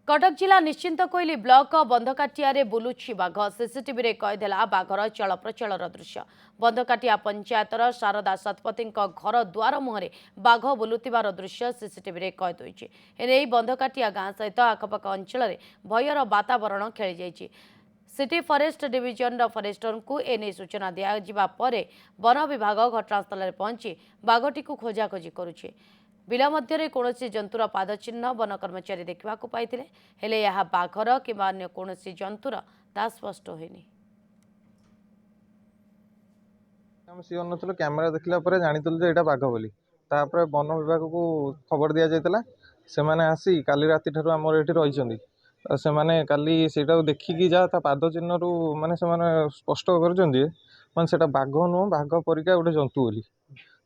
कटक जिला निश्चिंत कोइली ब्लॉक बंधकाटिया बुलुछि बाघ सीसीटीवी कैदेला बाघर चलप्रचल दृश्य बंधकाटिया पंचायतर शारदा शतपथी घर द्वार मुहरे बाघ बुलुथिबार दृश्य सीसीटीवी कैद होइछि। एने बंधकाटिया गाँ सहित आखपाख अंचल भयर वातावरण खेली जाइछि। सिटी फरेस्ट डिविजन फरेस्टर को एने सूचना दिया पर वन विभाग घटनास्थल में पहुंची बाघटी को खोजाखोजी करुछि। बिल मध्य कौन जंतुर पादचिन्ह वन कर्मचारी देखा पाई हेले यह बाघर कि अन्य कौन जंतुर ता स्पष्ट होनी। सियोर नथिलु कैमरा देखला परे जानितलु जे एटा बाघ बोली तापर वन विभाग को खबर दिया जायतला से माने आसी काली राति ठारू हमर एठी रहिसंदी से माने काली सेटा देखिकी जा ता पाद चिन्ह रु माने से माने स्पष्ट करजंदी माने सेटा बाघ नु बाघ परिका गोटे जंतु बोली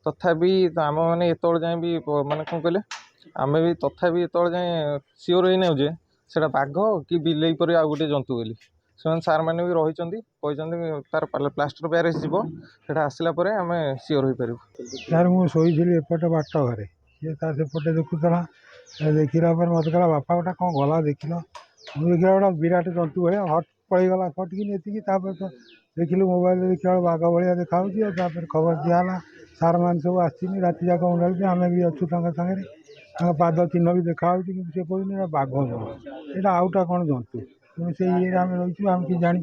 तथापि आम मैंने एत जाए भी माने कौन कहले आम भी तथापि एत जाए सियोर ही ना जे सेटा बाघ कि बिलेई पर आ गोटे जंतु बोली से सार मैंने भी रही तार प्लास्टर प्यारेज जीव से आसला आम सियोर हो पार। यार मुझे शोली एपटे बाट घरे सी सेपटे देखुला देखला मत कह बापा गोटा कौन गला देख मुझे देखला गोटा विराट जंतु भाई हट पड़ेगा फटकी एति तो देखिलु मोबाइल देखा बाघ भाया देखा खबर दिहला सार मान सब आसी राति जाक उड़ाई आम भी अच्छु सागे पाद चिन्ह भी देखा कि बाघ यहाँ आउटा कौन जंतु से ये रही आम कि जानी।